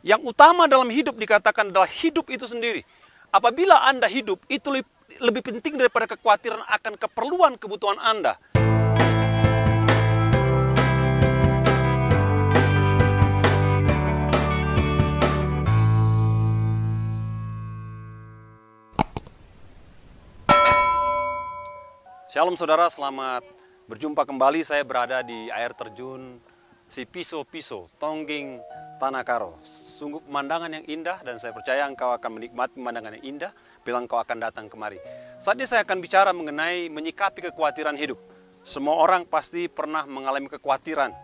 Yang utama dalam hidup dikatakan adalah hidup itu sendiri. Apabila Anda hidup, itu lebih penting daripada kekhawatiran akan keperluan kebutuhan Anda. Shalom saudara, selamat berjumpa kembali. Saya berada di air terjun Si Piso-Piso, Tonggeng, Tanah Karo. Sungguh pemandangan yang indah dan saya percaya engkau akan menikmati pemandangan yang indah bila engkau akan datang kemari. Saat ini saya akan bicara mengenai menyikapi kekhawatiran hidup. Semua orang pasti pernah mengalami kekhawatiran.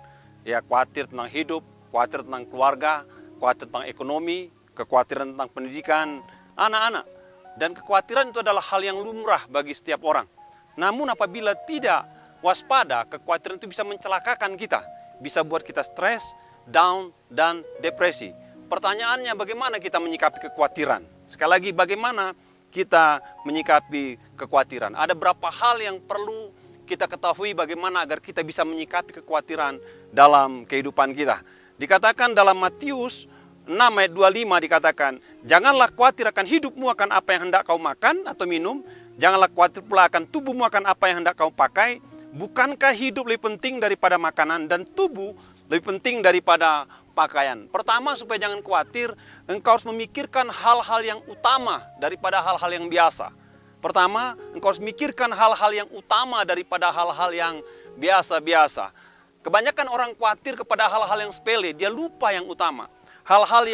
Ya, khawatir tentang hidup, khawatir tentang keluarga, khawatir tentang ekonomi, kekhawatiran tentang pendidikan anak-anak. Dan kekhawatiran itu adalah hal yang lumrah bagi setiap orang. Namun apabila tidak waspada, kekhawatiran itu bisa mencelakakan kita. Bisa buat kita stres, down, dan depresi. Pertanyaannya bagaimana kita menyikapi kekhawatiran? Sekali lagi, bagaimana kita menyikapi kekhawatiran? Ada berapa hal yang perlu kita ketahui bagaimana agar kita bisa menyikapi kekhawatiran dalam kehidupan kita. Dikatakan dalam Matius 6 ayat 25 dikatakan, janganlah khawatir akan hidupmu akan apa yang hendak kau makan atau minum, janganlah khawatir pula akan tubuhmu akan apa yang hendak kau pakai. Bukankah hidup lebih penting daripada makanan dan tubuh lebih penting daripada pakaian? Pertama, supaya jangan khawatir, engkau harus memikirkan hal-hal yang utama daripada hal-hal yang biasa. Pertama, engkau harus memikirkan hal-hal yang utama daripada hal-hal yang biasa-biasa. Kebanyakan orang khawatir kepada hal-hal yang sepele, dia lupa yang utama. Hal-hal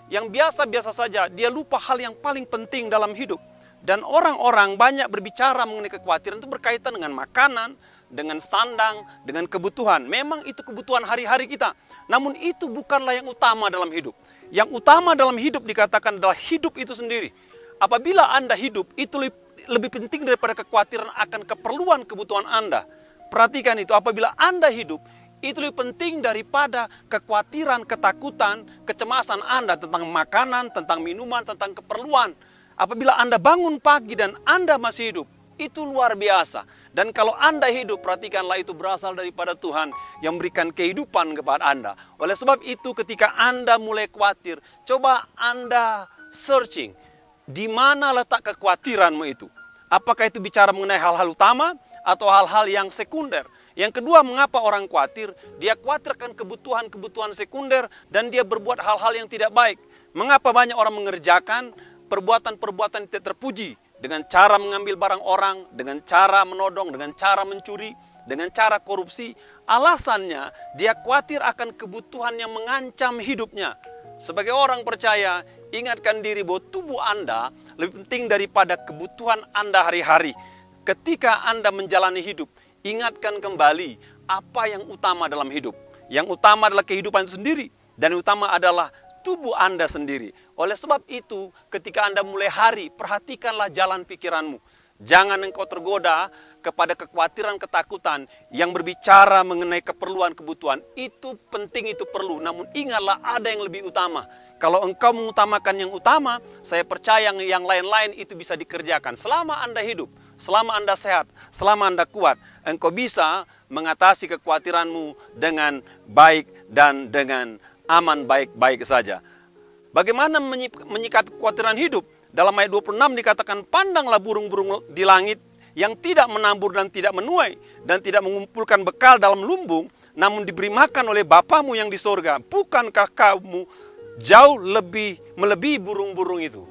yang biasa-biasa saja, dia lupa hal yang paling penting dalam hidup. Dan orang-orang banyak berbicara mengenai kekhawatiran itu berkaitan dengan makanan, dengan sandang, dengan kebutuhan. Memang itu kebutuhan hari-hari kita. Namun itu bukanlah yang utama dalam hidup. Yang utama dalam hidup dikatakan adalah hidup itu sendiri. Apabila Anda hidup, itu lebih penting daripada kekhawatiran akan keperluan kebutuhan Anda. Perhatikan itu, apabila Anda hidup, itu lebih penting daripada kekhawatiran, ketakutan, kecemasan Anda tentang makanan, tentang minuman, tentang keperluan. Apabila Anda bangun pagi dan Anda masih hidup, itu luar biasa. Dan kalau Anda hidup, perhatikanlah itu berasal daripada Tuhan yang memberikan kehidupan kepada Anda. Oleh sebab itu ketika Anda mulai khawatir, coba Anda searching. Di mana letak kekhawatiranmu itu? Apakah itu bicara mengenai hal-hal utama atau hal-hal yang sekunder? Yang kedua, mengapa orang khawatir? Dia khawatir akan kebutuhan-kebutuhan sekunder dan dia berbuat hal-hal yang tidak baik. Mengapa banyak orang mengerjakan perbuatan-perbuatan tidak terpuji dengan cara mengambil barang orang, dengan cara menodong, dengan cara mencuri, dengan cara korupsi? Alasannya dia khawatir akan kebutuhan yang mengancam hidupnya. Sebagai orang percaya, ingatkan diri bahwa tubuh Anda lebih penting daripada kebutuhan Anda hari-hari. Ketika Anda menjalani hidup, ingatkan kembali apa yang utama dalam hidup. Yang utama adalah kehidupan itu sendiri, dan yang utama adalah tubuh Anda sendiri. Oleh sebab itu, ketika Anda mulai hari, perhatikanlah jalan pikiranmu. Jangan engkau tergoda kepada kekhawatiran, ketakutan yang berbicara mengenai keperluan, kebutuhan. Itu penting, itu perlu. Namun ingatlah ada yang lebih utama. Kalau engkau mengutamakan yang utama, saya percaya yang lain-lain itu bisa dikerjakan. Selama Anda hidup, selama Anda sehat, selama Anda kuat, engkau bisa mengatasi kekhawatiranmu dengan baik dan dengan aman, baik-baik saja. Bagaimana menyikapi kekhawatiran hidup? Dalam ayat 26 dikatakan, pandanglah burung-burung di langit yang tidak menabur dan tidak menuai dan tidak mengumpulkan bekal dalam lumbung, namun diberi makan oleh Bapamu yang di sorga. Bukankah kamu jauh lebih melebihi burung-burung itu?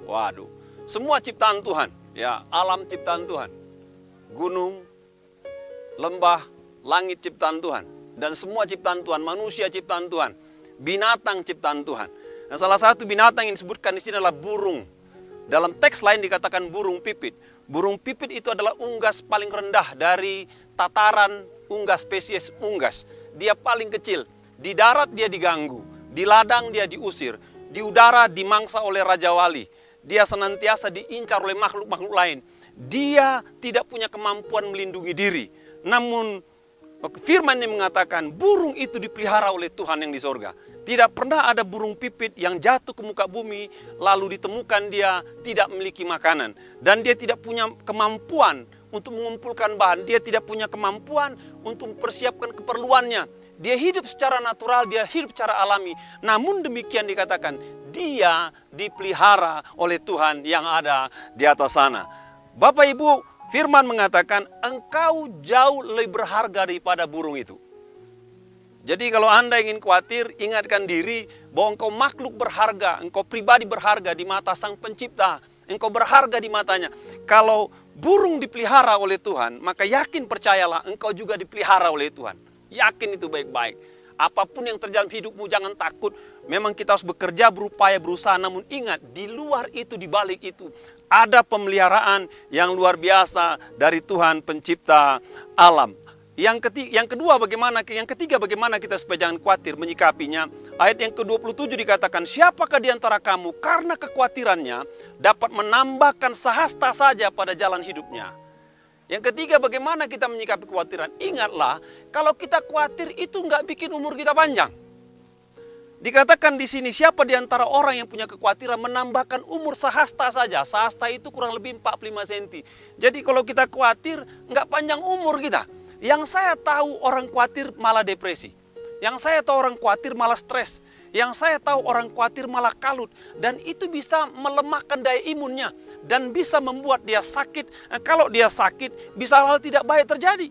Waduh, semua ciptaan Tuhan, ya, alam ciptaan Tuhan, gunung, lembah, langit ciptaan Tuhan, dan semua ciptaan Tuhan, manusia ciptaan Tuhan, binatang ciptaan Tuhan. Dan salah satu binatang yang disebutkan di sini adalah burung. Dalam teks lain dikatakan burung pipit. Burung pipit itu adalah unggas paling rendah dari tataran unggas, spesies unggas. Dia paling kecil. Di darat dia diganggu, di ladang dia diusir, di udara dimangsa oleh Raja Wali. Dia senantiasa diincar oleh makhluk-makhluk lain. Dia tidak punya kemampuan melindungi diri. Namun firman yang mengatakan burung itu dipelihara oleh Tuhan yang di sorga. Tidak pernah ada burung pipit yang jatuh ke muka bumi lalu ditemukan dia tidak memiliki makanan. Dan dia tidak punya kemampuan untuk mengumpulkan bahan. Dia tidak punya kemampuan untuk mempersiapkan keperluannya. Dia hidup secara natural, dia hidup secara alami. Namun demikian dikatakan, dia dipelihara oleh Tuhan yang ada di atas sana. Bapak Ibu, firman mengatakan, engkau jauh lebih berharga daripada burung itu. Jadi kalau Anda ingin khawatir, ingatkan diri bahwa engkau makhluk berharga, engkau pribadi berharga di mata Sang Pencipta. Engkau berharga di matanya. Kalau burung dipelihara oleh Tuhan, maka yakin percayalah engkau juga dipelihara oleh Tuhan. Yakin itu baik-baik. Apapun yang terjadi dalam hidupmu, jangan takut. Memang kita harus bekerja, berupaya, berusaha. Namun ingat, di luar itu, di balik itu, ada pemeliharaan yang luar biasa dari Tuhan Pencipta alam. Yang ketiga bagaimana kita supaya jangan khawatir menyikapinya. Ayat yang ke-27 dikatakan, siapakah di antara kamu karena kekhawatirannya dapat menambahkan sehasta saja pada jalan hidupnya. Yang ketiga, bagaimana kita menyikapi kekhawatiran. Ingatlah, kalau kita khawatir itu nggak bikin umur kita panjang. Dikatakan di sini, siapa di antara orang yang punya kekhawatiran menambahkan umur sehasta saja. Sehasta itu kurang lebih 45 cm. Jadi kalau kita khawatir, nggak panjang umur kita. Yang saya tahu orang khawatir malah depresi. Yang saya tahu orang khawatir malah stres. Yang saya tahu orang khawatir malah kalut. Dan itu bisa melemahkan daya imunnya. Dan bisa membuat dia sakit. Kalau dia sakit, bisa hal tidak baik terjadi.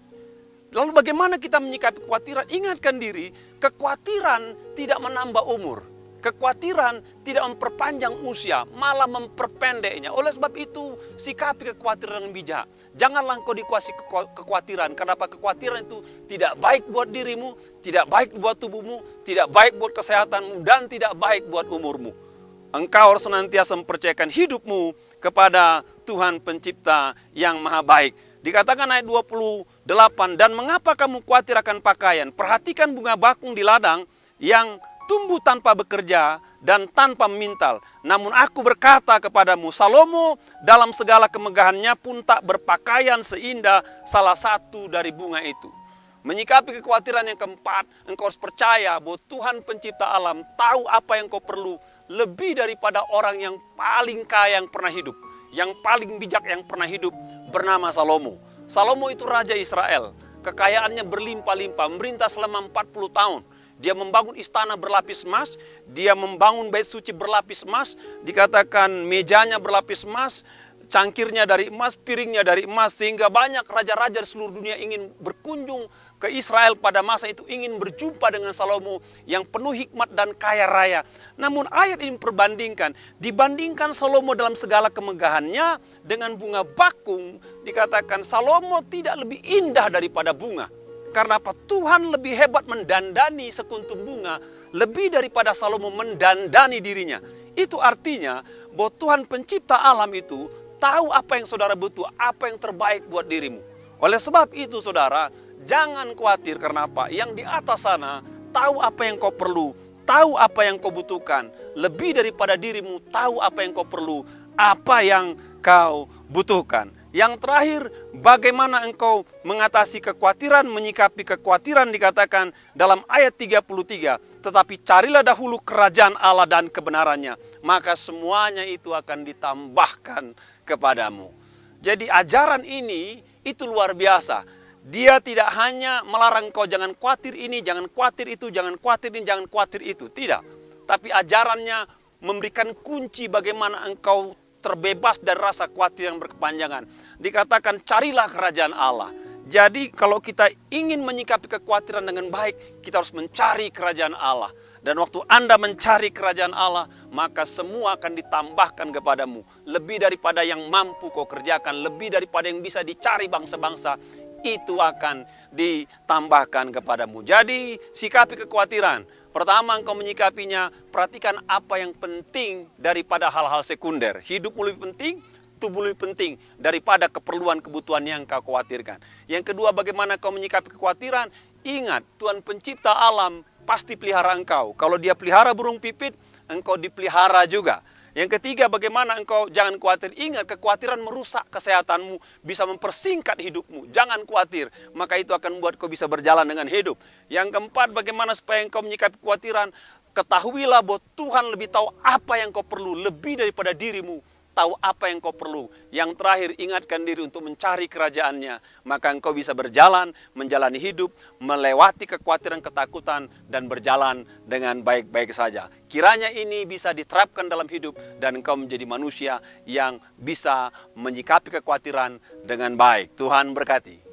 Lalu bagaimana kita menyikapi kekhawatiran? Ingatkan diri, kekhawatiran tidak menambah umur. Kekhawatiran tidak memperpanjang usia, malah memperpendeknya. Oleh sebab itu, sikapi kekhawatiran dengan bijak. Janganlah engkau dikuasai kekhawatiran. Kenapa? Kekhawatiran itu tidak baik buat dirimu, tidak baik buat tubuhmu, tidak baik buat kesehatanmu, dan tidak baik buat umurmu. Engkau harus senantiasa mempercayakan hidupmu kepada Tuhan Pencipta yang Maha Baik. Dikatakan ayat 28, dan mengapa kamu khawatir akan pakaian? Perhatikan bunga bakung di ladang yang tumbuh tanpa bekerja dan tanpa memintal. Namun aku berkata kepadamu, Salomo dalam segala kemegahannya pun tak berpakaian seindah salah satu dari bunga itu. Menyikapi kekhawatiran yang keempat, engkau harus percaya bahwa Tuhan Pencipta alam tahu apa yang kau perlu lebih daripada orang yang paling kaya yang pernah hidup, yang paling bijak yang pernah hidup, bernama Salomo. Salomo itu raja Israel, kekayaannya berlimpah-limpah, memerintah selama 40 tahun. Dia membangun istana berlapis emas, dia membangun bait suci berlapis emas, dikatakan mejanya berlapis emas, cangkirnya dari emas, piringnya dari emas, sehingga banyak raja-raja di seluruh dunia ingin berkunjung ke Israel pada masa itu, ingin berjumpa dengan Salomo yang penuh hikmat dan kaya raya. Namun ayat ini dibandingkan Salomo dalam segala kemegahannya dengan bunga bakung, dikatakan Salomo tidak lebih indah daripada bunga. Karena apa? Tuhan lebih hebat mendandani sekuntum bunga lebih daripada Salomo mendandani dirinya. Itu artinya bahwa Tuhan Pencipta alam itu tahu apa yang saudara butuh, apa yang terbaik buat dirimu. Oleh sebab itu saudara, jangan khawatir. Karena apa? Yang di atas sana tahu apa yang kau perlu, tahu apa yang kau butuhkan. Lebih daripada dirimu, tahu apa yang kau perlu, apa yang kau butuhkan. Yang terakhir, bagaimana engkau mengatasi kekhawatiran, menyikapi kekhawatiran dikatakan dalam ayat 33. Tetapi carilah dahulu kerajaan Allah dan kebenarannya, maka semuanya itu akan ditambahkan kepadamu. Jadi ajaran ini itu luar biasa. Dia tidak hanya melarang kau jangan khawatir ini, jangan khawatir itu, jangan khawatir ini, jangan khawatir itu. Tidak. Tapi ajarannya memberikan kunci bagaimana engkau terbebas dari rasa khawatir yang berkepanjangan. Dikatakan carilah kerajaan Allah. Jadi kalau kita ingin menyikapi kekhawatiran dengan baik, kita harus mencari kerajaan Allah. Dan waktu Anda mencari kerajaan Allah, maka semua akan ditambahkan kepadamu. Lebih daripada yang mampu kau kerjakan, lebih daripada yang bisa dicari bangsa-bangsa, itu akan ditambahkan kepadamu. Jadi sikapi kekhawatiran. Pertama, engkau menyikapinya, perhatikan apa yang penting daripada hal-hal sekunder. Hidupmu lebih penting, tubuh lebih penting daripada keperluan-kebutuhan yang kau khawatirkan. Yang kedua, bagaimana kau menyikapi kekhawatiran? Ingat, Tuhan Pencipta alam pasti pelihara engkau. Kalau dia pelihara burung pipit, engkau dipelihara juga. Yang ketiga, bagaimana engkau jangan khawatir. Ingat, kekhawatiran merusak kesehatanmu, bisa mempersingkat hidupmu. Jangan khawatir, maka itu akan membuat kau bisa berjalan dengan hidup. Yang keempat, bagaimana supaya engkau menyikapi kekhawatiran. Ketahuilah bahwa Tuhan lebih tahu apa yang kau perlu lebih daripada dirimu, tahu apa yang kau perlu. Yang terakhir, ingatkan diri untuk mencari kerajaannya. Maka engkau bisa berjalan, menjalani hidup, melewati kekhawatiran, ketakutan, dan berjalan dengan baik-baik saja. Kiranya ini bisa diterapkan dalam hidup dan engkau menjadi manusia yang bisa menyikapi kekhawatiran dengan baik. Tuhan berkati.